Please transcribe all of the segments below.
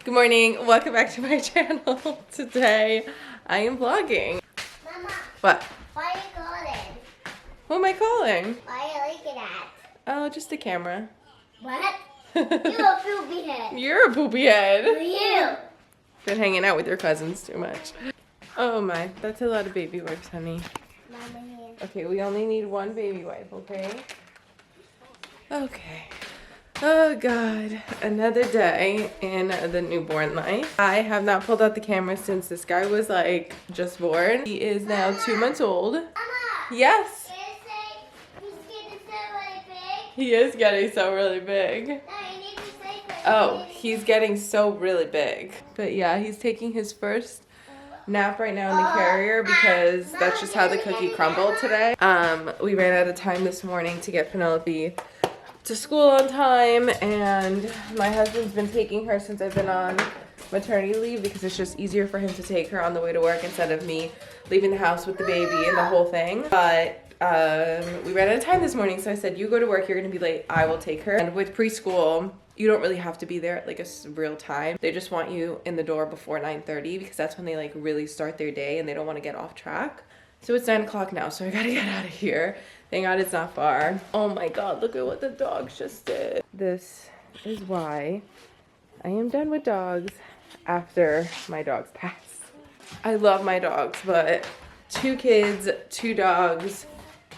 Good morning, welcome back to my channel. Today I am vlogging. Mama. What? Why are you calling? Who am I calling? Why are you looking at? Oh, just a camera. What? You're a poopy head. You're a poopy head. You. Been hanging out with your cousins too much. Oh my, that's a lot of baby wipes, honey. Mama here. Okay, we only need one baby wipe, okay? Okay. Oh God, another day in the newborn life. I have not pulled out the camera since this guy was like just born. He is now 2 months old. Mama. Yes. He's getting so really big. He is getting so really big. No, you need to say that. Oh, he's getting so really big. But yeah, he's taking his first nap right now in the carrier because that's just how the cookie crumbled today. We ran out of time this morning to get Penelope to school on time, and my husband's been taking her since I've been on maternity leave because it's just easier for him to take her on the way to work instead of me leaving the house with the baby and the whole thing. But we ran out of time this morning, so I said, you go to work, you're gonna be late, I will take her. And with preschool, you don't really have to be there at like a real time. They just want you in the door before 9:30 because that's when they like really start their day and they don't want to get off track. So it's 9 o'clock now, so I gotta get out of here. Thank God it's not far. Oh my God, look at what the dogs just did. This is why I am done with dogs after my dogs pass. I love my dogs, but 2 kids, 2 dogs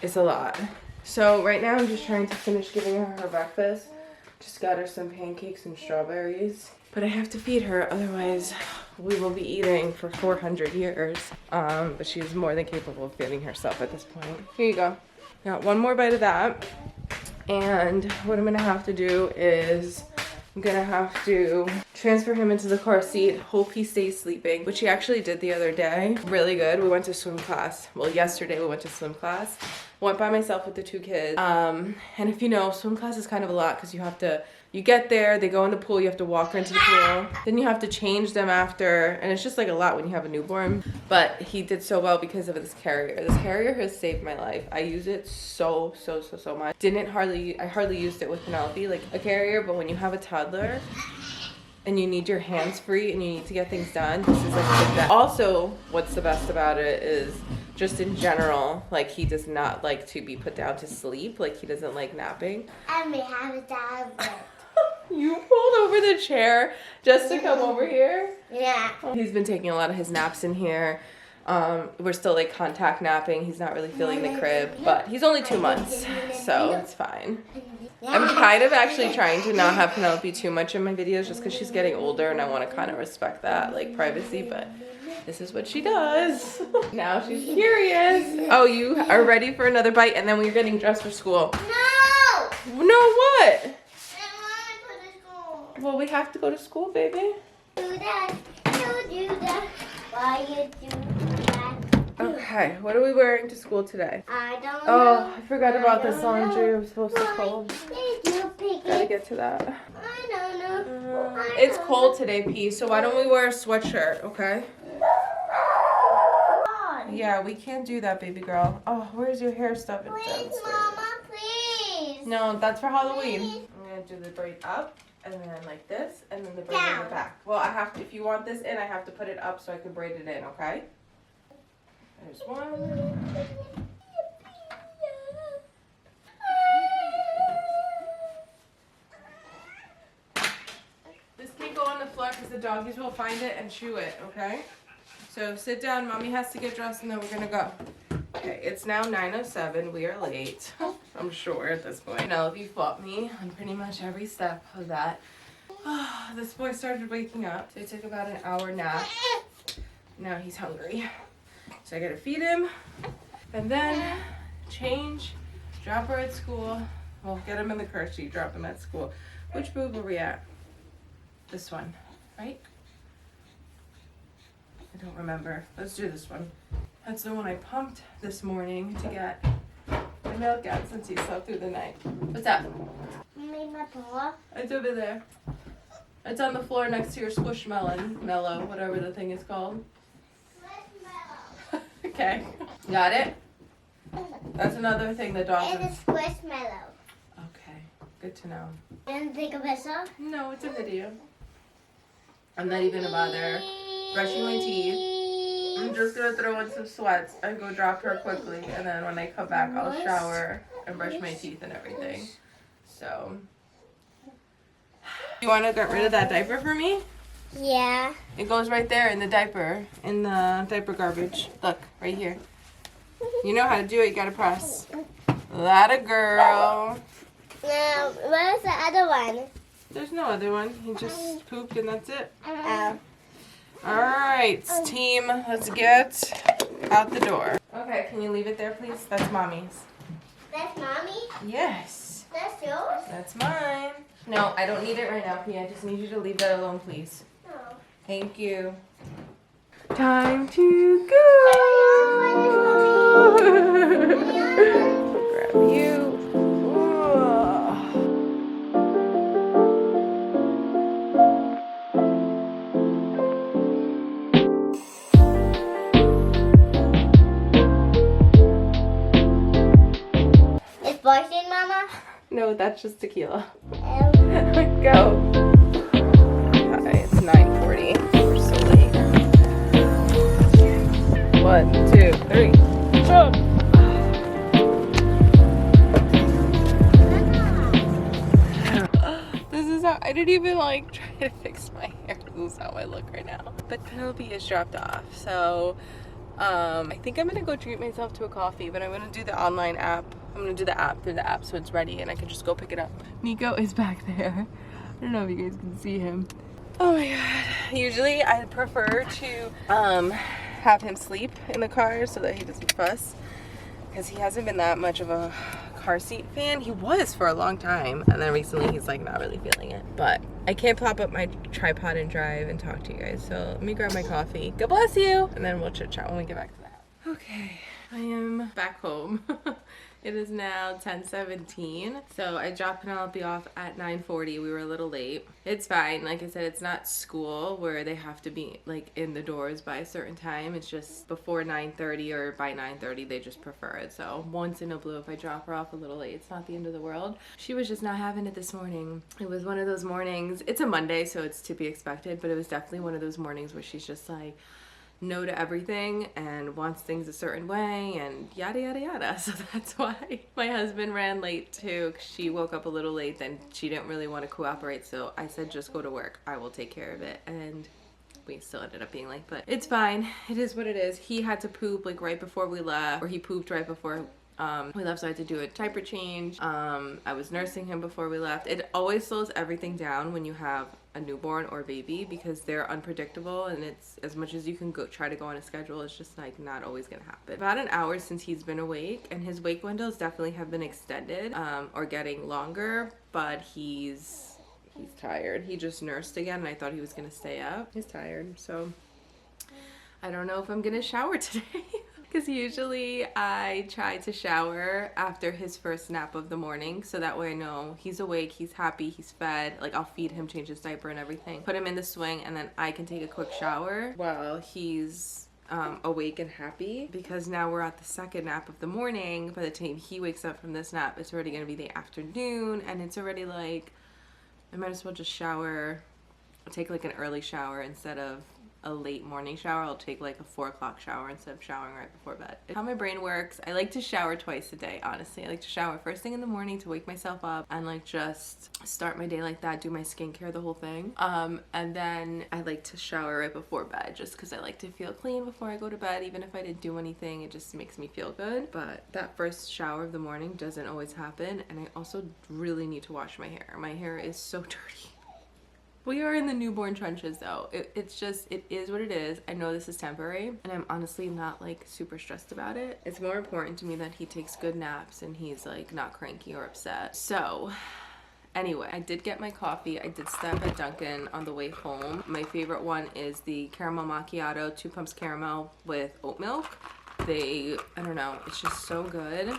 is a lot. So right now I'm just trying to finish giving her breakfast. Just got her some pancakes and strawberries. But I have to feed her, otherwise we will be eating for 400 years. But she's more than capable of feeding herself at this point. Here you go. Got one more bite of that. And what I'm gonna have to do is I'm gonna have to transfer him into the car seat. Hope he stays sleeping, which he actually did the other day. Really good. We went to swim class. Well, yesterday we went to swim class. Went by myself with the 2 kids. And if you know, swim class is kind of a lot because you get there, they go in the pool, you have to walk her into the pool. Then you have to change them after, and it's just like a lot when you have a newborn. But he did so well because of this carrier. This carrier has saved my life. I use it so much. I hardly used it with Penelope, like a carrier, but when you have a toddler and you need your hands free and you need to get things done, this is like the best. Also, what's the best about it is just in general, like he does not like to be put down to sleep. Like he doesn't like napping. I may have a dog. You pulled over the chair just to come over here? Yeah. He's been taking a lot of his naps in here. We're still like contact napping. He's not really feeling the crib, but he's only 2 months, so it's fine. I'm kind of actually trying to not have Penelope too much in my videos just because she's getting older and I want to kind of respect that, like privacy, but this is what she does. Now she's curious. Oh, you are ready for another bite and then we're getting dressed for school. No! No, what? I want to go to school. Well, we have to go to school, baby. Do that. You do that. Why you do that? Okay, what are we wearing to school today? I don't know. Oh, I forgot about this laundry. I'm supposed to fold. Did you pick Gotta it? get to that. I don't know. It's cold today, P, so why don't we wear a sweatshirt, okay? Yeah, we can't do that, baby girl. Oh, where's your hair stuff? Please, Mama, please. No, that's for Halloween. Please. I'm gonna do the braid up, and then like this, and then the braid in the back. Well, I have to, if you want this in, I have to put it up so I can braid it in, okay? There's one. This can't go on the floor because the doggies will find it and chew it, okay? So sit down, mommy has to get dressed and then we're gonna go. Okay, it's now 9:07, we are late. I'm sure at this point. Penelope fought me on pretty much every step of that. This boy started waking up, so he took about an hour nap. Now he's hungry. So I gotta feed him, and then change, drop her at school. Well, get him in the car seat, drop him at school. Which boob are we at? This one, right? I don't remember. Let's do this one. That's the one I pumped this morning to get the milk out since he slept through the night. What's that? Made my paw. It's over there. It's on the floor next to your squishmallow, mellow, whatever the thing is called. Okay. Got it? That's another thing the dog It's a squishmallow. Okay. Good to know. And take a picture? No, it's a video. I'm not even gonna bother brushing my teeth. I'm just gonna throw in some sweats and go drop her quickly, and then when I come back, I'll shower and brush my teeth and everything. So, you want to get rid of that diaper for me? Yeah. It goes right there in the diaper garbage. Look, right here. You know how to do it. You gotta press. That a girl. Now, where's the other one? There's no other one. He just pooped and that's it. Oh. Alright, team, let's get out the door. Okay, can you leave it there, please? That's mommy's. That's mommy? Yes. That's yours? That's mine. No, I don't need it right now, Pia. I just need you to leave that alone, please. No. Thank you. Time to go. Grab you. Is boyfriend, Mama? No, that's just tequila. Um, Go. Hi, it's 9:40. We're so late. 1, 2, 3. Jump. This is how I didn't even like try to fix my hair. This is how I look right now. But Penelope is dropped off, so I think I'm gonna go treat myself to a coffee. But I'm gonna do the online app. I'm gonna do the app through the app so it's ready and I can just go pick it up. Nico is back there. I don't know if you guys can see him. Oh my god. Usually I prefer to have him sleep in the car so that he doesn't fuss, because he hasn't been that much of a car seat fan. He was for a long time, and then recently he's like not really feeling it. But I can't pop up my tripod and drive and talk to you guys, so let me grab my coffee. God bless you, and then we'll chit chat when we get back to that. Okay, I am back home. It is now 10:17, so I dropped Penelope off at 9:40. We were a little late. It's fine. Like I said, it's not school where they have to be like in the doors by a certain time. It's just before 9:30 or by 9:30. They just prefer it. So once in a blue, if I drop her off a little late, it's not the end of the world. She was just not having it this morning. It was one of those mornings. It's a Monday, so it's to be expected, but it was definitely one of those mornings where she's just like no to everything and wants things a certain way and yada yada yada. So that's why my husband ran late too. She woke up a little late, then she didn't really want to cooperate, so I said just go to work, I will take care of it. And we still ended up being late, but it's fine. It is what it is. He had to poop like right before we left, or he pooped right before we left, so I had to do a diaper change. I was nursing him before we left. It always slows everything down when you have a newborn or baby, because they're unpredictable, and it's as much as you can try to go on a schedule, it's just like not always gonna happen. About an hour since he's been awake, and his wake windows definitely have been extended or getting longer, but he's tired. He just nursed again, and I thought he was gonna stay up. He's tired, so I don't know if I'm gonna shower today. Because usually I try to shower after his first nap of the morning, so that way I know he's awake, he's happy, he's fed. Like, I'll feed him, change his diaper and everything, put him in the swing, and then I can take a quick shower while he's awake and happy. Because now we're at the second nap of the morning. By the time he wakes up from this nap, it's already gonna be the afternoon, and it's already like, I might as well just shower, take like an early shower instead of a late morning shower. I'll take like a 4 o'clock shower instead of showering right before bed. It's how my brain works. I like to shower twice a day, honestly. I like to shower first thing in the morning to wake myself up and like just start my day like that, do my skincare, the whole thing. And then I like to shower right before bed just because I like to feel clean before I go to bed. Even if I didn't do anything, it just makes me feel good. But that first shower of the morning doesn't always happen, and I also really need to wash my hair. My hair is so dirty. We are in the newborn trenches though. It is what it is. I know this is temporary, and I'm honestly not like super stressed about it. It's more important to me that he takes good naps and he's like not cranky or upset. So anyway, I did get my coffee. I did stop at Dunkin' on the way home. My favorite one is the caramel macchiato, 2 pumps caramel with oat milk. I don't know, it's just so good.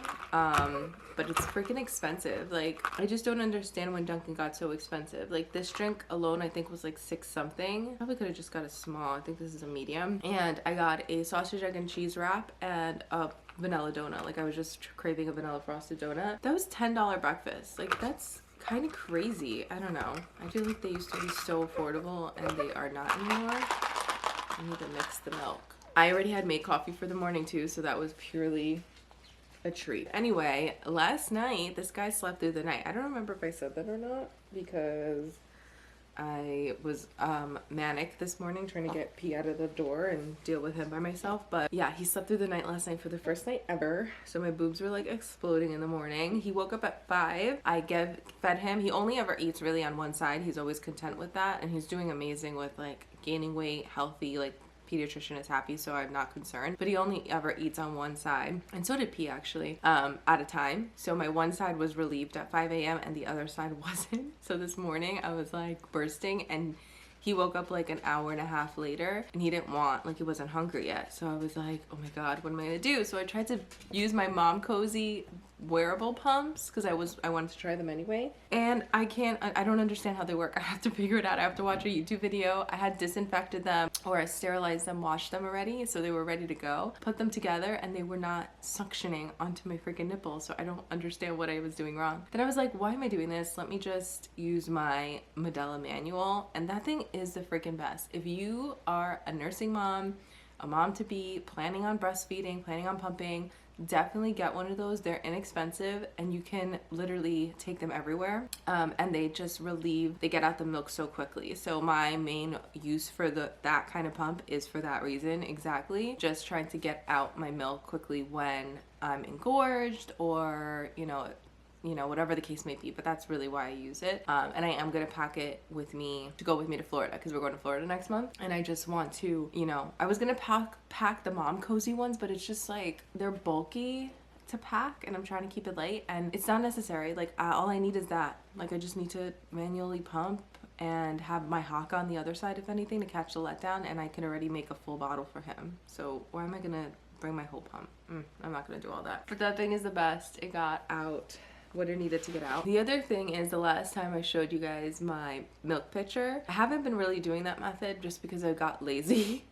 But it's freaking expensive. Like, I just don't understand when Dunkin' got so expensive. Like, this drink alone I think was like $6 something. Probably could have just got a small. I think this is a medium. And I got a sausage, egg, and cheese wrap and a vanilla donut. Like, I was just craving a vanilla frosted donut. That was $10 breakfast. Like, that's kind of crazy. I don't know. I feel like they used to be so affordable and they are not anymore. I need to mix the milk. I already had made coffee for the morning too, so that was purely a treat. Anyway, last night, this guy slept through the night. I don't remember if I said that or not because I was manic this morning trying to get P out of the door and deal with him by myself. But yeah, he slept through the night last night for the first night ever. So my boobs were like exploding in the morning. He woke up at 5. I fed him. He only ever eats really on one side. He's always content with that. And he's doing amazing with like gaining weight, healthy, like pediatrician is happy, so I'm not concerned. But he only ever eats on one side, and so did P actually, at a time. So my one side was relieved at 5 a.m. and the other side wasn't. So this morning I was like bursting, and he woke up like an hour and a half later and he didn't want, like he wasn't hungry yet. So I was like, oh my God, what am I gonna do? So I tried to use my Mom Cozy wearable pumps because I wanted to try them anyway, and I don't understand how they work. I have to figure it out. I have to watch a YouTube video. I had disinfected them, or I sterilized them, washed them already, so they were ready to go. Put them together and they were not suctioning onto my freaking nipples, so I don't understand what I was doing wrong. Then I was like, why am I doing this? Let me just use my Medela manual, and that thing is the freaking best. If you are a nursing mom, a mom to be, planning on breastfeeding, planning on pumping, definitely get one of those. They're inexpensive and you can literally take them everywhere, and they just they get out the milk so quickly. So my main use for that kind of pump is for that reason exactly, just trying to get out my milk quickly when I'm engorged, or you know, whatever the case may be. But that's really why I use it. And I am gonna pack it with me to go with me to Florida, because we're going to Florida next month. And I just want to, I was gonna pack the Mom Cozy ones, but it's just like they're bulky to pack and I'm trying to keep it light, and it's not necessary. Like all I need is that. Like I just need to manually pump and have my Hawk on the other side, if anything, to catch the letdown, and I can already make a full bottle for him. So why am I gonna bring my whole pump? I'm not gonna do all that. But that thing is the best. It got out what it needed to get out. The other thing is, the last time I showed you guys my milk pitcher, I haven't been really doing that method just because I got lazy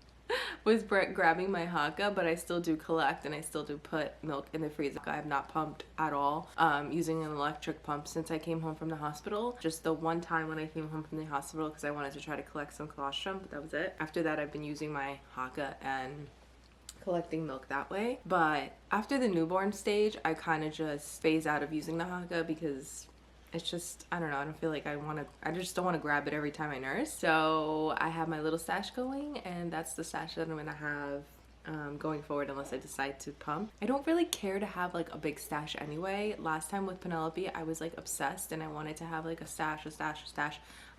with grabbing my Haka, but I still do collect and I still do put milk in the freezer. I have not pumped at all using an electric pump since I came home from the hospital. Just the one time when I came home from the hospital because I wanted to try to collect some colostrum, but that was it. After that, I've been using my Haka and collecting milk that way. But after the newborn stage, I kind of just phase out of using the Haka because it's just, I don't know, I don't feel like I just don't want to grab it every time I nurse. So I have my little stash going, and that's the stash that I'm gonna have going forward unless I decide to pump. I don't really care to have like a big stash anyway. Last time with Penelope, I was like obsessed and I wanted to have like a stash.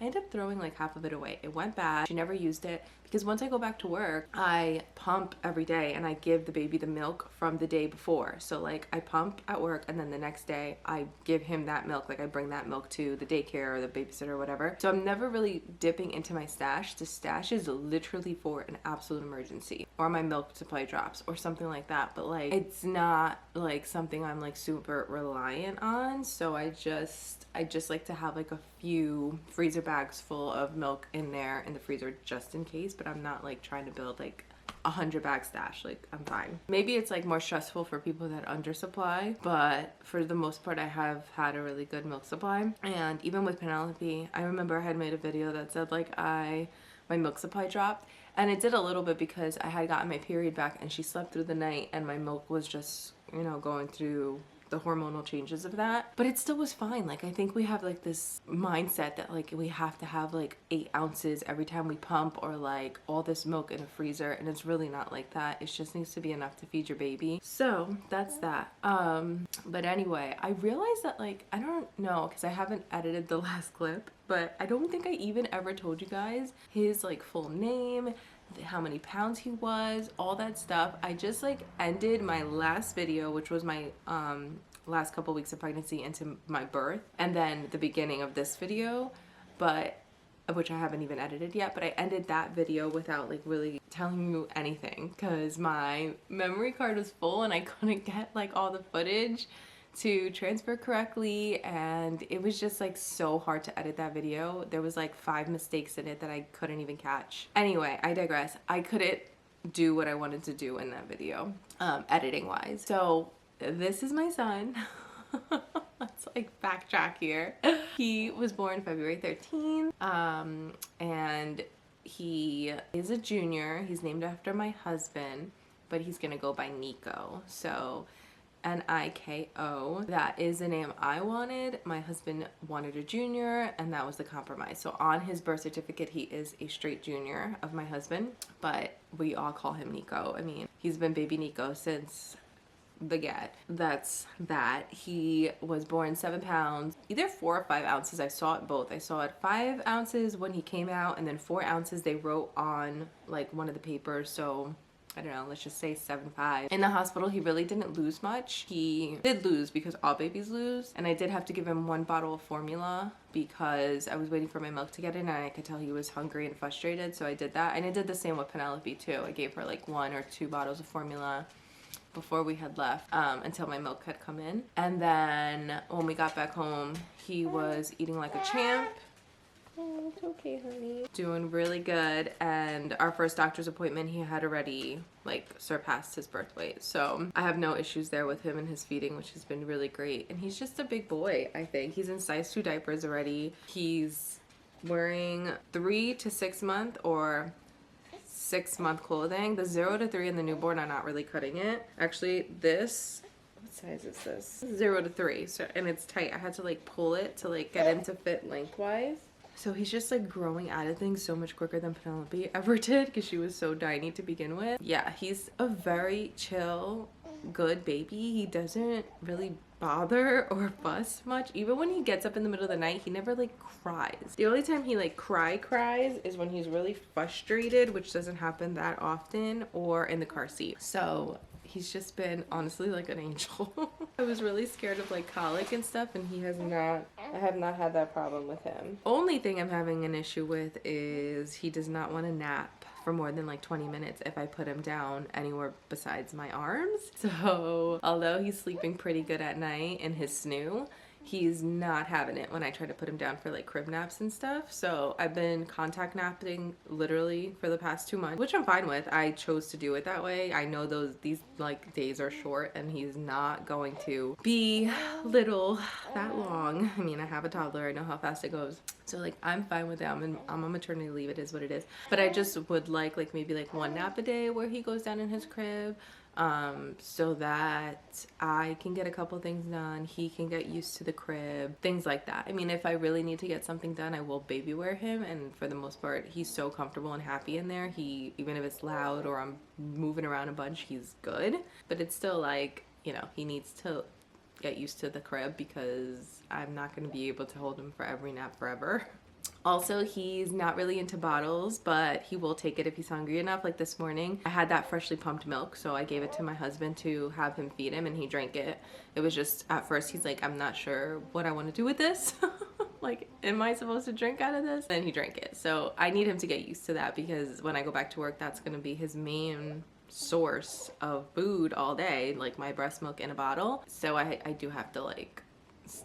I ended up throwing like half of it away. It went bad. She never used it because once I go back to work, I pump every day and I give the baby the milk from the day before. So like I pump at work and then the next day I give him that milk. Like I bring that milk to the daycare or the babysitter or whatever. So I'm never really dipping into my stash. The stash is literally for an absolute emergency, or my milk supply drops or something like that. But like it's not like something I'm like super reliant on. So I just like to have like a few freezer bags full of milk in there in the freezer just in case, but I'm not like trying to build like 100 bag stash. Like I'm fine. Maybe it's like more stressful for people that undersupply, but for the most part I have had a really good milk supply. And even with Penelope, I remember I had made a video that said like my milk supply dropped, and it did a little bit because I had gotten my period back and she slept through the night and my milk was just, you know, going through the hormonal changes of that, but it still was fine. Like I think we have like this mindset that like we have to have like 8 ounces every time we pump, or like all this milk in a freezer, and it's really not like that. It just needs to be enough to feed your baby. So that's that. But anyway, I realized that like I don't know, because I haven't edited the last clip, but I don't think I even ever told you guys his like full name, how many pounds he was, all that stuff. I just like ended my last video, which was my last couple weeks of pregnancy into my birth, and then the beginning of this video, but which I haven't even edited yet, but I ended that video without like really telling you anything because my memory card was full and I couldn't get like all the footage to transfer correctly, and it was just like so hard to edit that video. There was like 5 mistakes in it that I couldn't even catch. Anyway, I digress. I couldn't do what I wanted to do in that video, editing wise. So this is my son. let's like backtrack here. He was born February 13th, and he is a junior. He's named after my husband, but he's gonna go by Nico. So Niko. That is the name I wanted. My husband wanted a junior, and that was the compromise. So on his birth certificate, he is a straight junior of my husband, but we all call him Nico. I mean, he's been baby Nico since the get. That's that. He was born 7 pounds, either 4 or 5 ounces. I saw it both. I saw it 5 ounces when he came out, and then 4 ounces they wrote on like one of the papers. So I don't know, let's just say 7.5. In the hospital, he really didn't lose much. He did lose because all babies lose. And I did have to give him 1 bottle of formula because I was waiting for my milk to get in, and I could tell he was hungry and frustrated. So I did that. And I did the same with Penelope too. I gave her like 1 or 2 bottles of formula before we had left, until my milk had come in. And then when we got back home, he was eating like a champ. Oh, it's okay, honey. Doing really good. And our first doctor's appointment, he had already like surpassed his birth weight. So I have no issues there with him and his feeding, which has been really great. And he's just a big boy, I think. He's in size 2 diapers already. He's wearing 3 to 6 month or 6-month clothing. The 0 to 3 and the newborn are not really cutting it. Actually, this, what size is this? 0 to 3. So, and it's tight. I had to like pull it to like get him to fit lengthwise. So he's just like growing out of things so much quicker than Penelope ever did because she was so tiny to begin with. Yeah, he's a very chill, good baby. He doesn't really bother or fuss much. Even when he gets up in the middle of the night, he never like cries. The only time he like cries is when he's really frustrated, which doesn't happen that often, or in the car seat. So he's just been honestly like an angel. I was really scared of like colic and stuff, and I have not had that problem with him. Only thing I'm having an issue with is he does not want to nap for more than like 20 minutes if I put him down anywhere besides my arms. So although he's sleeping pretty good at night in his snoo, he's not having it when I try to put him down for like crib naps and stuff. So I've been contact napping literally for the past 2 months, which I'm fine with. I chose to do it that way. I know these like days are short, and he's not going to be little that long. I mean, I have a toddler. I know how fast it goes. So like I'm fine with it. I'm on maternity leave. It is what it is. But I just would like maybe like 1 nap a day where he goes down in his crib, so that I can get a couple things done, he can get used to the crib, things like that. I mean, if I really need to get something done, I will baby wear him, and for the most part, he's so comfortable and happy in there. Even if it's loud or I'm moving around a bunch, he's good. But it's still like, you know, he needs to get used to the crib because I'm not going to be able to hold him for every nap forever. Also, he's not really into bottles, but he will take it if he's hungry enough. Like this morning, I had that freshly pumped milk, so I gave it to my husband to have him feed him, and he drank it. It was just, at first, he's like, I'm not sure what I want to do with this. Like, am I supposed to drink out of this? And he drank it. So I need him to get used to that, because when I go back to work, that's going to be his main source of food all day, like my breast milk in a bottle. So I do have to like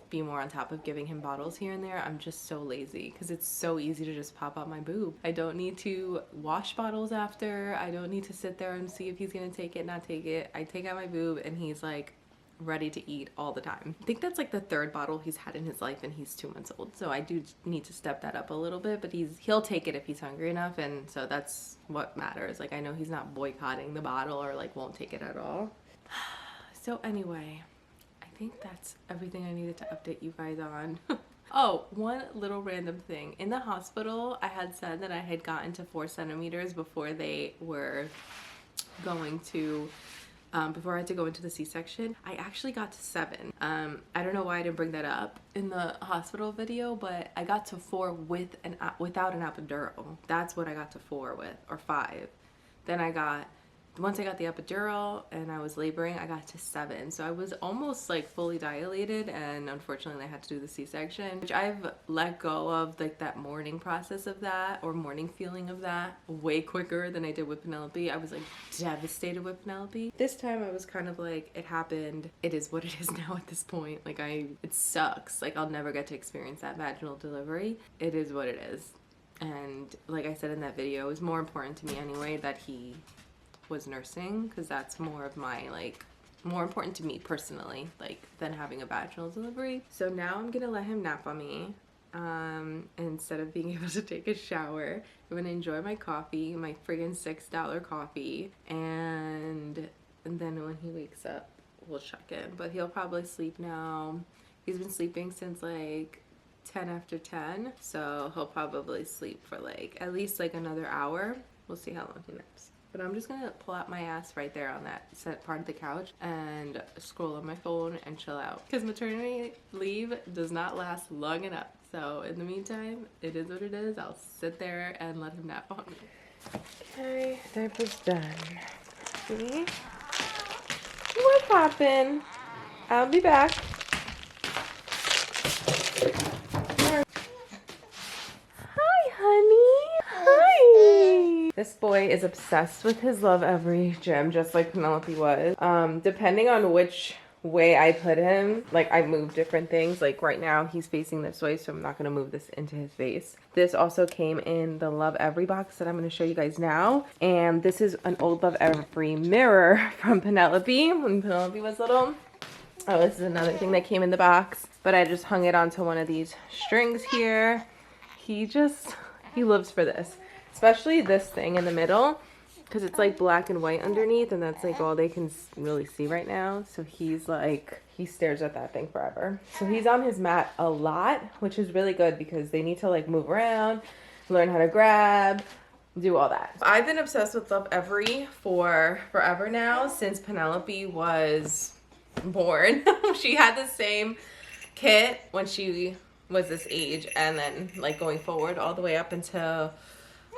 be more on top of giving him bottles here and there. I'm just so lazy because it's so easy to just pop out my boob. I don't need to wash bottles after. I don't need to sit there and see if he's gonna take it, not take it. I take out my boob and he's like ready to eat all the time. I think that's like the 3rd bottle he's had in his life, and he's 2 months old. So I do need to step that up a little bit, but he'll take it if he's hungry enough, and so that's what matters. Like, I know he's not boycotting the bottle or like won't take it at all. So anyway, I think that's everything I needed to update you guys on. Oh, one little random thing. In the hospital, I had said that I had gotten to 4 centimeters before they were going to, before I had to go into the C-section. I actually got to 7. I don't know why I didn't bring that up in the hospital video, but I got to 4 without an epidural. That's what I got to 4 with, or 5. Then once I got the epidural and I was laboring, I got to 7. So I was almost like fully dilated, and unfortunately I had to do the C-section, which I've let go of like that morning process of that, or morning feeling of that, way quicker than I did with Penelope. I was like devastated with Penelope. This time I was kind of like, it happened. It is what it is now at this point. Like it sucks. Like I'll never get to experience that vaginal delivery. It is what it is. And like I said in that video, it was more important to me anyway that he was nursing, because that's more of my like more important to me personally, like, than having a vaginal delivery. So now I'm gonna let him nap on me. Instead of being able to take a shower, I'm gonna enjoy my coffee, my friggin' $6 coffee, and then when he wakes up, we'll check in. But he'll probably sleep now. He's been sleeping since like 10 after 10, so he'll probably sleep for like at least like another hour. We'll see how long he naps. But I'm just gonna pull out my ass right there on that set part of the couch and scroll on my phone and chill out. Because maternity leave does not last long enough. So in the meantime, it is what it is. I'll sit there and let him nap on me. Okay, diaper's done. See? We're popping. I'll be back. Hi, honey. Hi. This boy is obsessed with his Lovevery gym, just like Penelope was. Depending on which way I put him, like I move different things. Like right now he's facing this way, so I'm not going to move this into his face. This also came in the Lovevery box that I'm going to show you guys now, and this is an old Lovevery mirror from Penelope when Penelope was little. Oh, this is another thing that came in the box, but I just hung it onto one of these strings here. He lives for this, especially this thing in the middle, because it's like black and white underneath, and that's like all they can really see right now. So he's like, he stares at that thing forever. So he's on his mat a lot, which is really good because they need to like move around, learn how to grab, do all that. I've been obsessed with Lovevery for forever now, since Penelope was born. She had the same kit when she was this age, and then like going forward all the way up until,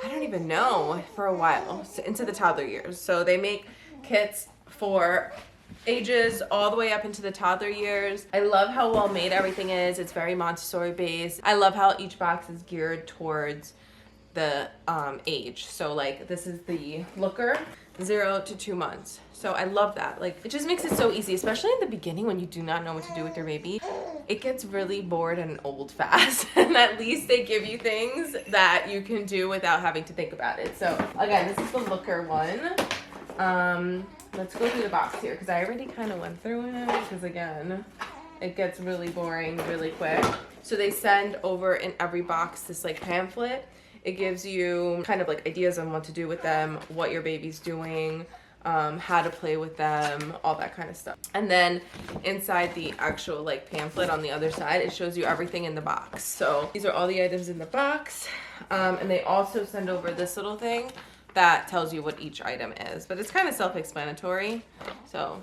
I don't even know, for a while, into the toddler years. So they make kits for ages all the way up into the toddler years. I love how well made everything is. It's very Montessori based. I love how each box is geared towards the age. So like this is the looker, 0 to 2 months. So I love that. Like, it just makes it so easy, especially in the beginning when you do not know what to do with your baby. It gets really bored and old fast. And at least they give you things that you can do without having to think about it. So again, this is the looker one. Let's go through the box here because I already kind of went through it, because again, it gets really boring really quick. So they send over in every box this like pamphlet. It gives you kind of like ideas on what to do with them, what your baby's doing, how to play with them, all that kind of stuff. And then inside the actual like pamphlet on the other side, it shows you everything in the box. So these are all the items in the box. And they also send over this little thing that tells you what each item is, but it's kind of self-explanatory. So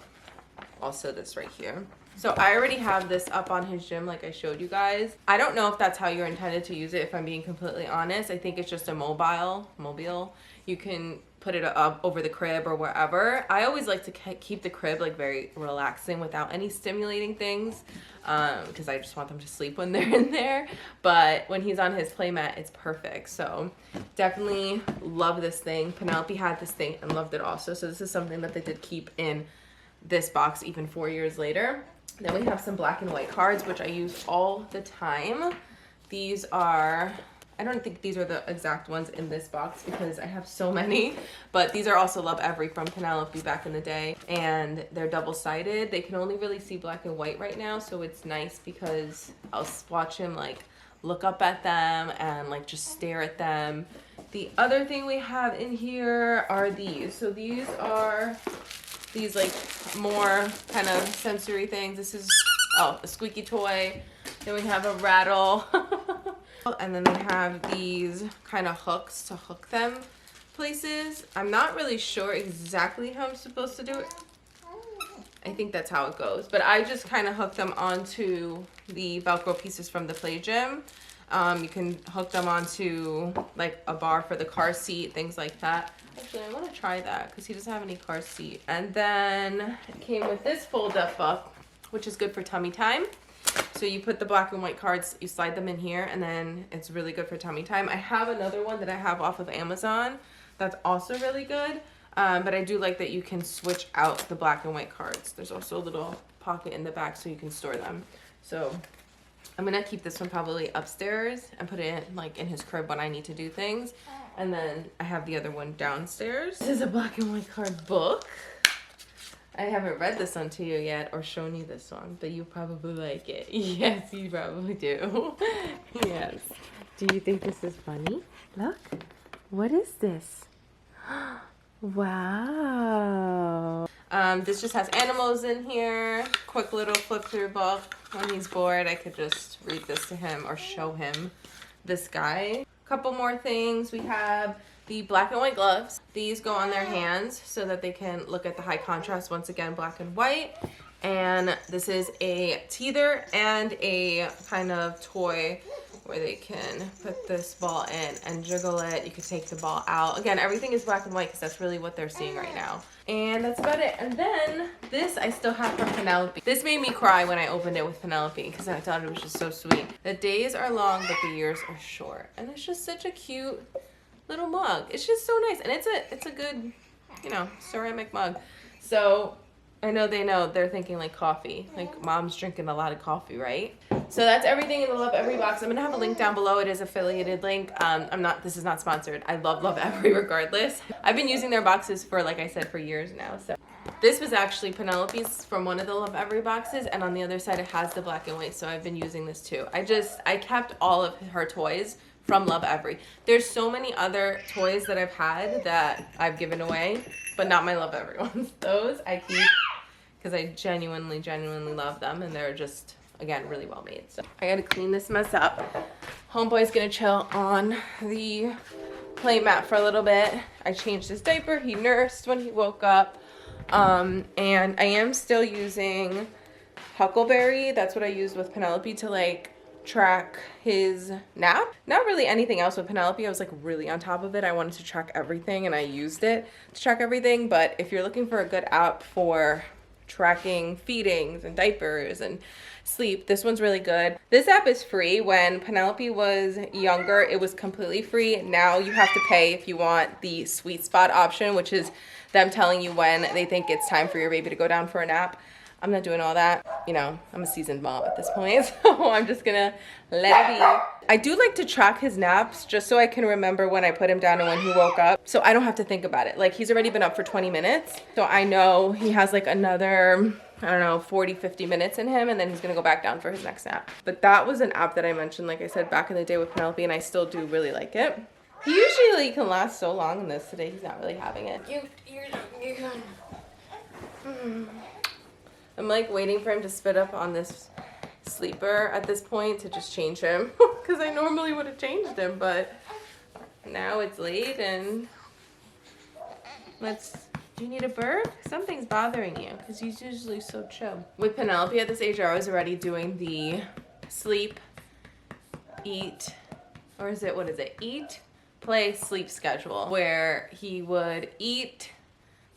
also this right here. So I already have this up on his gym like I showed you guys. I don't know if that's how you're intended to use it, if I'm being completely honest. I think it's just a mobile. You can put it up over the crib or wherever. I always like to keep the crib like very relaxing without any stimulating things, because I just want them to sleep when they're in there. But when he's on his playmat, it's perfect. So definitely love this thing. Penelope had this thing and loved it also. So this is something that they did keep in this box even 4 years later. Then we have some black and white cards, which I use all the time. These are, I don't think these are the exact ones in this box because I have so many, but these are also Lovevery from Penelope back in the day, and they're double-sided. They can only really see black and white right now, so it's nice because I'll watch him like look up at them and like just stare at them. The other thing we have in here are these. So these are these like more kind of sensory things. This is, oh, a squeaky toy. Then we have a rattle. And then they have these kind of hooks to hook them places. I'm not really sure exactly how I'm supposed to do it. I think that's how it goes. But I just kind of hook them onto the Velcro pieces from the play gym. You can hook them onto like a bar for the car seat, things like that. Actually, I want to try that because he doesn't have any car seat. And then it came with this fold-up book, which is good for tummy time. So you put the black and white cards, you slide them in here, and then it's really good for tummy time. I have another one that I have off of Amazon that's also really good. But I do like that you can switch out the black and white cards. There's also a little pocket in the back so you can store them. So I'm gonna keep this one probably upstairs and put it in, like in his crib when I need to do things. And then I have the other one downstairs. This is a black and white card book. I haven't read this one to you yet or shown you this one, but you probably like it. Yes, you probably do. Yes. Do you think this is funny? Look. What is this? Wow. This just has animals in here. Quick little flip through book. When he's bored, I could just read this to him or show him this guy. Couple more things. We have the black and white gloves. These go on their hands so that they can look at the high contrast, once again, black and white. And this is a teether and a kind of toy where they can put this ball in and jiggle it. You could take the ball out. Again, everything is black and white because that's really what they're seeing right now. And that's about it. And then this I still have from Penelope. This made me cry when I opened it with Penelope because I thought it was just so sweet. The days are long, but the years are short. And it's just such a cute little mug. It's just so nice. And it's a good, you know, ceramic mug. So I know they're thinking like coffee, like mom's drinking a lot of coffee, right? So that's everything in the Lovevery box. I'm gonna have a link down below. It is affiliated link. This is not sponsored. I love Lovevery regardless. I've been using their boxes for, like I said, for years now. So this was actually Penelope's from one of the Lovevery boxes, and on the other side it has the black and white. So I've been using this too. I kept all of her toys from Lovevery. There's so many other toys that I've had that I've given away, but not my Lovevery ones. Those I keep because I genuinely love them, and they're just, again, really well made. So I gotta clean this mess up. Homeboy's gonna chill on the play mat for a little bit. I changed his diaper. He nursed when he woke up. And I am still using Huckleberry. That's what I used with Penelope to like track his nap. Not really anything else with Penelope. I was like really on top of it. I wanted to track everything and I used it to track everything. But if you're looking for a good app for tracking feedings and diapers and sleep, this one's really good. This app is free. When Penelope was younger, it was completely free. Now you have to pay if you want the sweet spot option, which is them telling you when they think it's time for your baby to go down for a nap. I'm not doing all that. You know, I'm a seasoned mom at this point, so I'm just gonna let it be. I do like to track his naps just so I can remember when I put him down and when he woke up, so I don't have to think about it. Like, he's already been up for 20 minutes, so I know he has like another, I don't know, 40, 50 minutes in him, and then he's gonna go back down for his next nap. But that was an app that I mentioned, like I said, back in the day with Penelope, and I still do really like it. He usually can last so long in this. Today, he's not really having it. You're I'm like waiting for him to spit up on this sleeper at this point to just change him because I normally would have changed him, but now it's late and do you need a burp? Something's bothering you because he's usually so chill. With Penelope at this age, I was already doing the sleep, eat, or what is it? Eat, play, sleep schedule, where he would eat,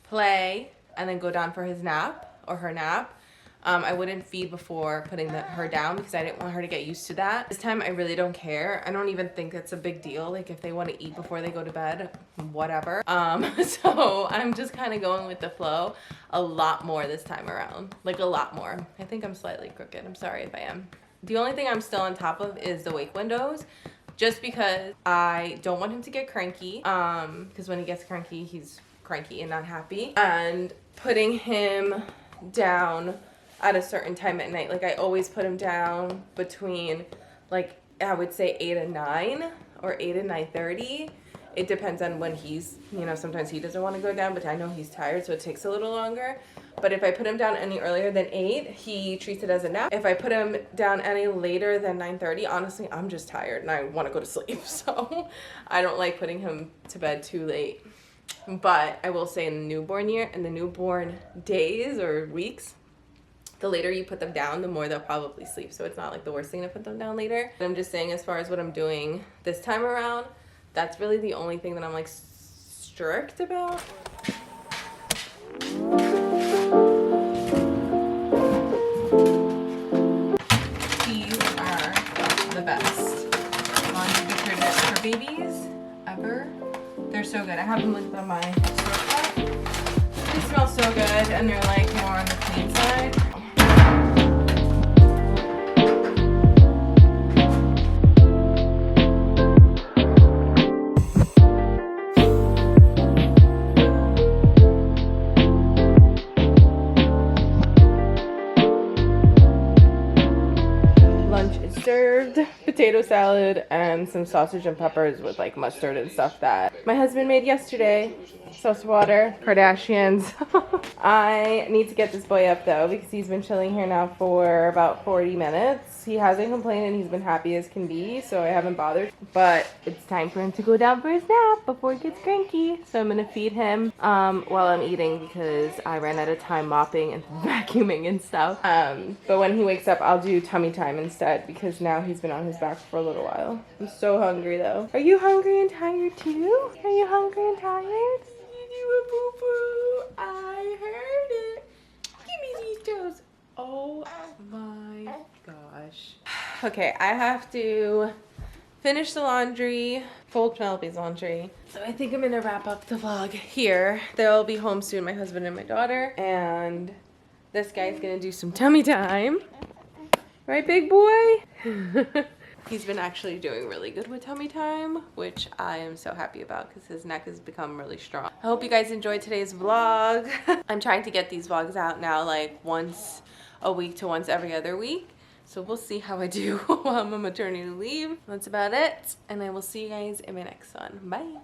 play, and then go down for his nap or her nap. I wouldn't feed before putting her down because I didn't want her to get used to that. This time I really don't care. I don't even think it's a big deal. Like, if they want to eat before they go to bed, whatever. So I'm just kind of going with the flow a lot more this time around. Like, a lot more. I think I'm slightly crooked. I'm sorry if I am. The only thing I'm still on top of is the wake windows, just because I don't want him to get cranky. Because when he gets cranky, he's cranky and not happy. And putting him down at a certain time at night. Like, I always put him down between, like, I would say 8 and 9 or 8 and 9:30. It depends on when he's, you know, sometimes he doesn't want to go down, but I know he's tired, so it takes a little longer. But if I put him down any earlier than 8, he treats it as a nap. If I put him down any later than 9:30, honestly, I'm just tired and I want to go to sleep. So I don't like putting him to bed too late. But I will say, in the newborn year, in the newborn days or weeks, the later you put them down, the more they'll probably sleep. So it's not like the worst thing to put them down later. But I'm just saying, as far as what I'm doing this time around, that's really the only thing that I'm like strict about. These are the best laundry detergent for babies ever. They're so good. I have them linked on my storefront. They smell so good, and they're like more on the clean side. potato salad and some sausage and peppers with like mustard and stuff that my husband made yesterday. Sauce water, Kardashians. I need to get this boy up though because he's been chilling here now for about 40 minutes. He hasn't complained and he's been happy as can be, so I haven't bothered. But it's time for him to go down for his nap before he gets cranky. So I'm gonna feed him while I'm eating because I ran out of time mopping and vacuuming and stuff. But when he wakes up, I'll do tummy time instead because now he's been on his back for a little while. I'm so hungry though. Are you hungry and tired too? Are you hungry and tired? You a boo-boo. I heard it. Give me these toes. Oh my gosh. Okay, I have to finish the laundry, fold Penelope's laundry. So I think I'm gonna wrap up the vlog here. They'll be home soon, my husband and my daughter. And this guy's gonna do some tummy time. Right, big boy? He's been actually doing really good with tummy time, which I am so happy about because his neck has become really strong. I hope you guys enjoyed today's vlog. I'm trying to get these vlogs out now like once a week to once every other week. So we'll see how I do while I'm on maternity leave. That's about it. And I will see you guys in my next one. Bye.